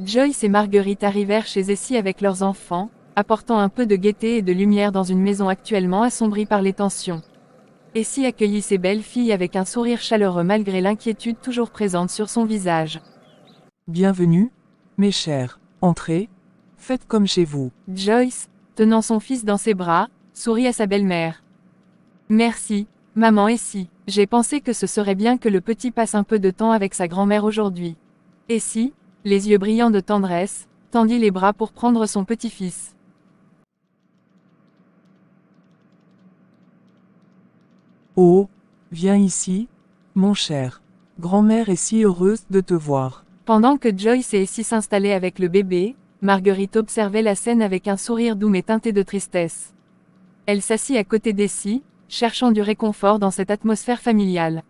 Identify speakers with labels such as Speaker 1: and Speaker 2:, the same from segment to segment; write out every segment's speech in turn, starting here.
Speaker 1: Joyce et Marguerite arrivèrent chez Essie avec leurs enfants, apportant un peu de gaieté et de lumière dans une maison actuellement assombrie par les tensions. Essie accueillit ses belles filles avec un sourire chaleureux malgré l'inquiétude toujours présente sur son visage.
Speaker 2: Bienvenue, mes chers, entrez, faites comme chez vous.
Speaker 1: Joyce, tenant son fils dans ses bras, sourit à sa belle-mère. Merci, maman Essie, j'ai pensé que ce serait bien que le petit passe un peu de temps avec sa grand-mère aujourd'hui. Essie, les yeux brillants de tendresse, tendit les bras pour prendre son petit-fils.
Speaker 2: Oh, viens ici, mon cher. Grand-mère est si heureuse de te voir.
Speaker 1: Pendant que Joyce et Essie s'installaient avec le bébé, Marguerite observait la scène avec un sourire doux mais teinté de tristesse. Elle s'assit à côté d'Essie, cherchant du réconfort dans cette atmosphère familiale.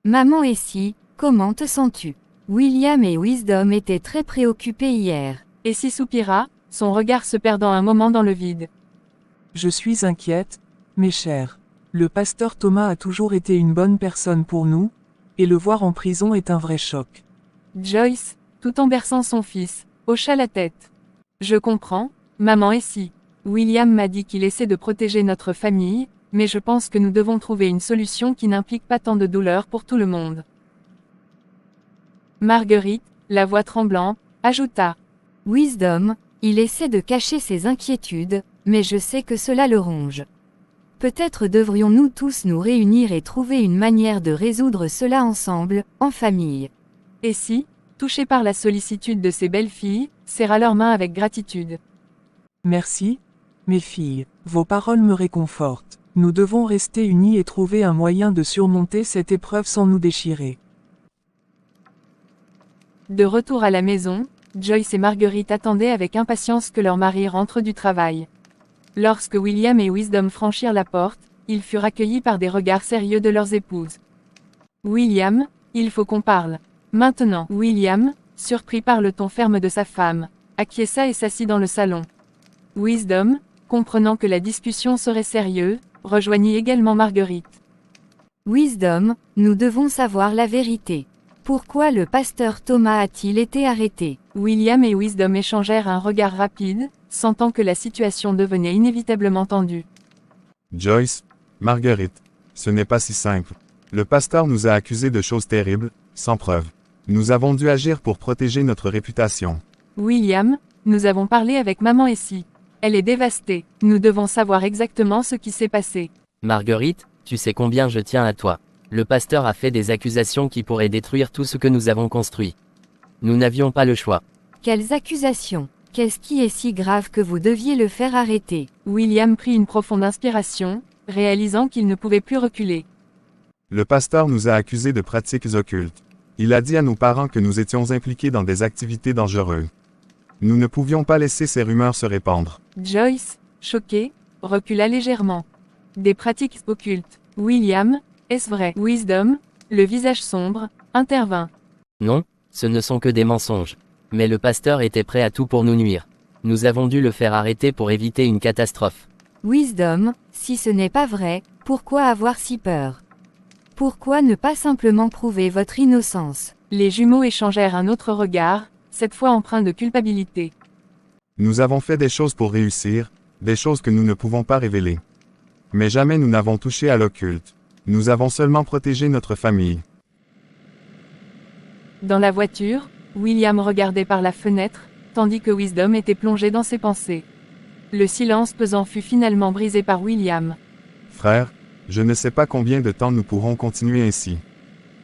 Speaker 3: Maman Essie, comment te sens-tu? William et Wisdom étaient très préoccupés hier.
Speaker 1: Essie soupira, son regard se perdant un moment dans le vide.
Speaker 2: Je suis inquiète, mes chers. Le pasteur Thomas a toujours été une bonne personne pour nous, et le voir en prison est un vrai choc.
Speaker 1: Joyce, tout en berçant son fils, hocha la tête. Je comprends, maman Essie. William m'a dit qu'il essaie de protéger notre famille, mais je pense que nous devons trouver une solution qui n'implique pas tant de douleur pour tout le monde. Marguerite, la voix tremblante, ajouta.
Speaker 3: Wisdom, il essaie de cacher ses inquiétudes, mais je sais que cela le ronge. Peut-être devrions-nous tous nous réunir et trouver une manière de résoudre cela ensemble, en famille.
Speaker 1: Essie, touchée par la sollicitude de ses belles-filles, serra leurs mains avec gratitude.
Speaker 2: Merci, mes filles, vos paroles me réconfortent. Nous devons rester unis et trouver un moyen de surmonter cette épreuve sans nous déchirer.
Speaker 1: De retour à la maison, Joyce et Marguerite attendaient avec impatience que leur mari rentre du travail. Lorsque William et Wisdom franchirent la porte, ils furent accueillis par des regards sérieux de leurs épouses. William, il faut qu'on parle. Maintenant. William, surpris par le ton ferme de sa femme, acquiesça et s'assit dans le salon. Wisdom, comprenant que la discussion serait sérieuse, rejoignit également Marguerite.
Speaker 3: Wisdom, nous devons savoir la vérité. Pourquoi le pasteur Thomas a-t-il été arrêté?
Speaker 1: William et Wisdom échangèrent un regard rapide, sentant que la situation devenait inévitablement tendue.
Speaker 4: Joyce, Marguerite, ce n'est pas si simple. Le pasteur nous a accusés de choses terribles, sans preuve. Nous avons dû agir pour protéger notre réputation.
Speaker 1: William, nous avons parlé avec maman Essie. Elle est dévastée. Nous devons savoir exactement ce qui s'est passé.
Speaker 5: Marguerite, tu sais combien je tiens à toi. Le pasteur a fait des accusations qui pourraient détruire tout ce que nous avons construit. Nous n'avions pas le choix.
Speaker 3: Quelles accusations? Qu'est-ce qui est si grave que vous deviez le faire arrêter?
Speaker 1: William prit une profonde inspiration, réalisant qu'il ne pouvait plus reculer.
Speaker 4: Le pasteur nous a accusés de pratiques occultes. Il a dit à nos parents que nous étions impliqués dans des activités dangereuses. Nous ne pouvions pas laisser ces rumeurs se répandre.
Speaker 1: Joyce, choquée, recula légèrement. Des pratiques occultes. William, est-ce vrai? Wisdom, le visage sombre, intervint.
Speaker 5: Non, ce ne sont que des mensonges. Mais le pasteur était prêt à tout pour nous nuire. Nous avons dû le faire arrêter pour éviter une catastrophe.
Speaker 3: Wisdom, si ce n'est pas vrai, pourquoi avoir si peur? Pourquoi ne pas simplement prouver votre innocence?
Speaker 1: Les jumeaux échangèrent un autre regard, cette fois empreint de culpabilité.
Speaker 4: Nous avons fait des choses pour réussir, des choses que nous ne pouvons pas révéler. Mais jamais nous n'avons touché à l'occulte. Nous avons seulement protégé notre famille.
Speaker 1: Dans la voiture, William regardait par la fenêtre, tandis que Wisdom était plongé dans ses pensées. Le silence pesant fut finalement brisé par William.
Speaker 4: Frère, je ne sais pas combien de temps nous pourrons continuer ainsi.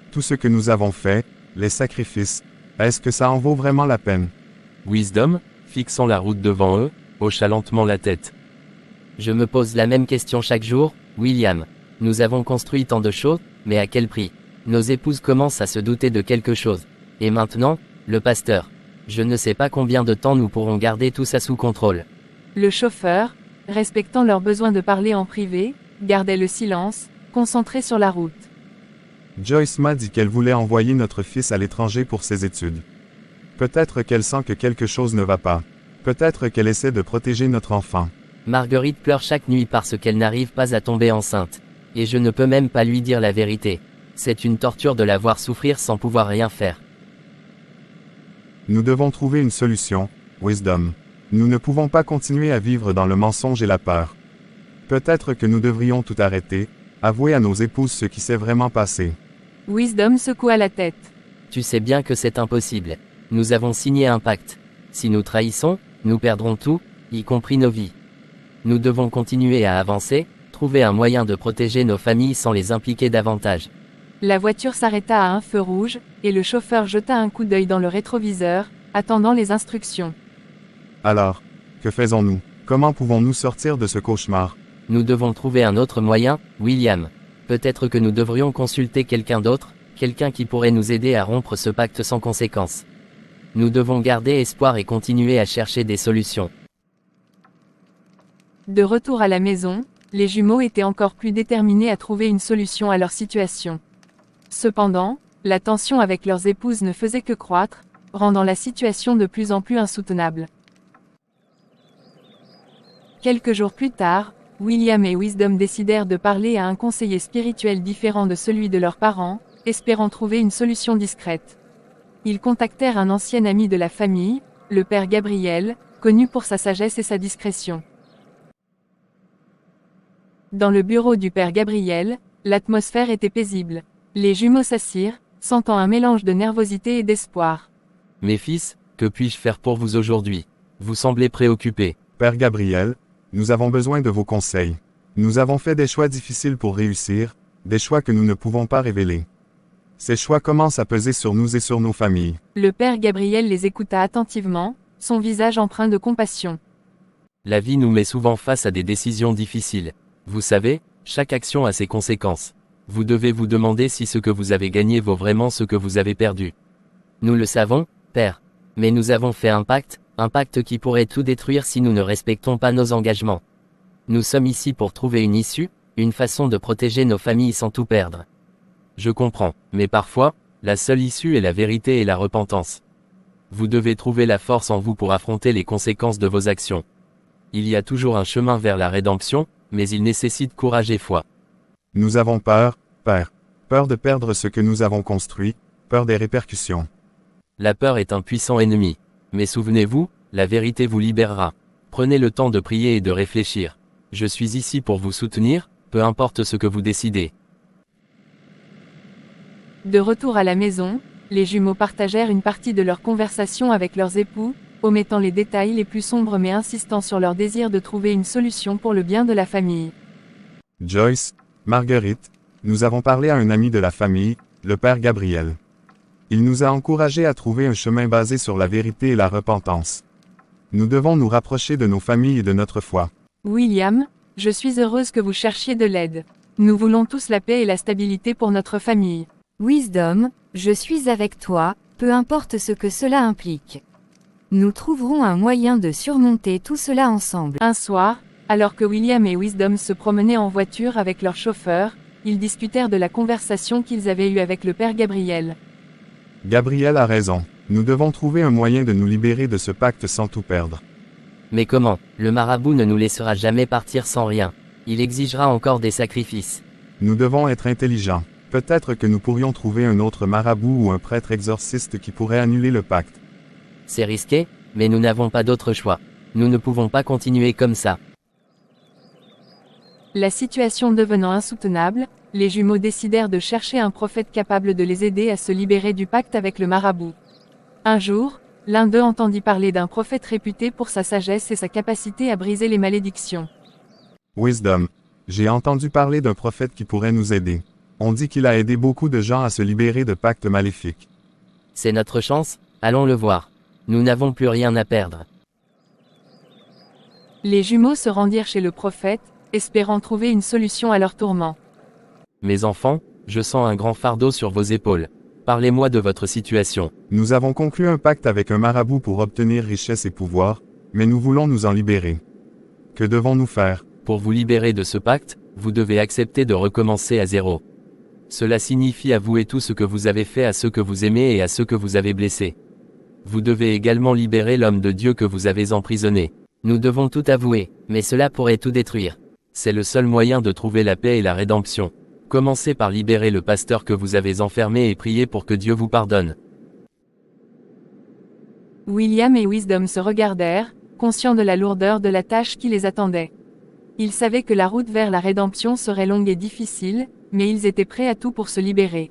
Speaker 4: Tout ce que nous avons fait, les sacrifices, est-ce que ça en vaut vraiment la peine?
Speaker 6: Wisdom, fixant la route devant eux, hocha lentement la tête.
Speaker 5: Je me pose la même question chaque jour, William. Nous avons construit tant de choses, mais à quel prix? Nos épouses commencent à se douter de quelque chose. Et maintenant, le pasteur. Je ne sais pas combien de temps nous pourrons garder tout ça sous contrôle.
Speaker 1: Le chauffeur, respectant leur besoin de parler en privé, gardait le silence, concentré sur la route.
Speaker 4: Joyce m'a dit qu'elle voulait envoyer notre fils à l'étranger pour ses études. Peut-être qu'elle sent que quelque chose ne va pas. Peut-être qu'elle essaie de protéger notre enfant.
Speaker 5: Marguerite pleure chaque nuit parce qu'elle n'arrive pas à tomber enceinte. Et je ne peux même pas lui dire la vérité. C'est une torture de la voir souffrir sans pouvoir rien faire.
Speaker 4: Nous devons trouver une solution, Wisdom. Nous ne pouvons pas continuer à vivre dans le mensonge et la peur. Peut-être que nous devrions tout arrêter, avouer à nos épouses ce qui s'est vraiment passé.
Speaker 1: Wisdom secoua la tête.
Speaker 5: Tu sais bien que c'est impossible. Nous avons signé un pacte. Si nous trahissons, nous perdrons tout, y compris nos vies. Nous devons continuer à avancer, trouver un moyen de protéger nos familles sans les impliquer davantage.
Speaker 1: La voiture s'arrêta à un feu rouge, et le chauffeur jeta un coup d'œil dans le rétroviseur, attendant les instructions.
Speaker 4: Alors, que faisons-nous? Comment pouvons-nous sortir de ce cauchemar?
Speaker 5: Nous devons trouver un autre moyen, William. Peut-être que nous devrions consulter quelqu'un d'autre, quelqu'un qui pourrait nous aider à rompre ce pacte sans conséquence. Nous devons garder espoir et continuer à chercher des solutions.
Speaker 1: De retour à la maison, les jumeaux étaient encore plus déterminés à trouver une solution à leur situation. Cependant, la tension avec leurs épouses ne faisait que croître, rendant la situation de plus en plus insoutenable. Quelques jours plus tard, William et Wisdom décidèrent de parler à un conseiller spirituel différent de celui de leurs parents, espérant trouver une solution discrète. Ils contactèrent un ancien ami de la famille, le père Gabriel, connu pour sa sagesse et sa discrétion. Dans le bureau du père Gabriel, l'atmosphère était paisible. Les jumeaux s'assirent, sentant un mélange de nervosité et d'espoir.
Speaker 6: Mes fils, que puis-je faire pour vous aujourd'hui? Vous semblez préoccupés.
Speaker 4: Père Gabriel, nous avons besoin de vos conseils. Nous avons fait des choix difficiles pour réussir, des choix que nous ne pouvons pas révéler. Ces choix commencent à peser sur nous et sur nos familles.
Speaker 1: Le père Gabriel les écouta attentivement, son visage empreint de compassion.
Speaker 6: La vie nous met souvent face à des décisions difficiles. Vous savez, chaque action a ses conséquences. Vous devez vous demander si ce que vous avez gagné vaut vraiment ce que vous avez perdu.
Speaker 5: Nous le savons, Père. Mais nous avons fait un pacte qui pourrait tout détruire si nous ne respectons pas nos engagements. Nous sommes ici pour trouver une issue, une façon de protéger nos familles sans tout perdre.
Speaker 6: Je comprends, mais parfois, la seule issue est la vérité et la repentance. Vous devez trouver la force en vous pour affronter les conséquences de vos actions. Il y a toujours un chemin vers la rédemption, mais il nécessite courage et foi.
Speaker 4: Nous avons peur, Père. Peur de perdre ce que nous avons construit, peur des répercussions.
Speaker 6: La peur est un puissant ennemi. Mais souvenez-vous, la vérité vous libérera. Prenez le temps de prier et de réfléchir. Je suis ici pour vous soutenir, peu importe ce que vous décidez.
Speaker 1: De retour à la maison, les jumeaux partagèrent une partie de leur conversation avec leurs époux, omettant les détails les plus sombres mais insistant sur leur désir de trouver une solution pour le bien de la famille.
Speaker 4: Joyce, Marguerite, nous avons parlé à un ami de la famille, le père Gabriel. Il nous a encouragés à trouver un chemin basé sur la vérité et la repentance. Nous devons nous rapprocher de nos familles et de notre foi.
Speaker 1: William, je suis heureuse que vous cherchiez de l'aide. Nous voulons tous la paix et la stabilité pour notre famille.
Speaker 3: Wisdom, je suis avec toi, peu importe ce que cela implique. Nous trouverons un moyen de surmonter tout cela ensemble.
Speaker 1: Un soir, alors que William et Wisdom se promenaient en voiture avec leur chauffeur, ils discutèrent de la conversation qu'ils avaient eue avec le père Gabriel.
Speaker 4: Gabriel a raison. Nous devons trouver un moyen de nous libérer de ce pacte sans tout perdre.
Speaker 5: Mais comment? Le marabout ne nous laissera jamais partir sans rien. Il exigera encore des sacrifices.
Speaker 4: Nous devons être intelligents. Peut-être que nous pourrions trouver un autre marabout ou un prêtre exorciste qui pourrait annuler le pacte.
Speaker 5: C'est risqué, mais nous n'avons pas d'autre choix. Nous ne pouvons pas continuer comme ça.
Speaker 1: La situation devenant insoutenable, les jumeaux décidèrent de chercher un prophète capable de les aider à se libérer du pacte avec le marabout. Un jour, l'un d'eux entendit parler d'un prophète réputé pour sa sagesse et sa capacité à briser les malédictions.
Speaker 4: Wisdom, j'ai entendu parler d'un prophète qui pourrait nous aider. On dit qu'il a aidé beaucoup de gens à se libérer de pactes maléfiques.
Speaker 5: C'est notre chance, allons le voir. Nous n'avons plus rien à perdre.
Speaker 1: Les jumeaux se rendirent chez le prophète, espérant trouver une solution à leur tourment.
Speaker 6: Mes enfants, je sens un grand fardeau sur vos épaules. Parlez-moi de votre situation.
Speaker 4: Nous avons conclu un pacte avec un marabout pour obtenir richesse et pouvoir, mais nous voulons nous en libérer. Que devons-nous faire?
Speaker 6: Pour vous libérer de ce pacte, vous devez accepter de recommencer à zéro. Cela signifie avouer tout ce que vous avez fait à ceux que vous aimez et à ceux que vous avez blessés. Vous devez également libérer l'homme de Dieu que vous avez emprisonné.
Speaker 5: Nous devons tout avouer, mais cela pourrait tout détruire.
Speaker 6: C'est le seul moyen de trouver la paix et la rédemption. Commencez par libérer le pasteur que vous avez enfermé et priez pour que Dieu vous pardonne.
Speaker 1: William et Wisdom se regardèrent, conscients de la lourdeur de la tâche qui les attendait. Ils savaient que la route vers la rédemption serait longue et difficile, mais ils étaient prêts à tout pour se libérer.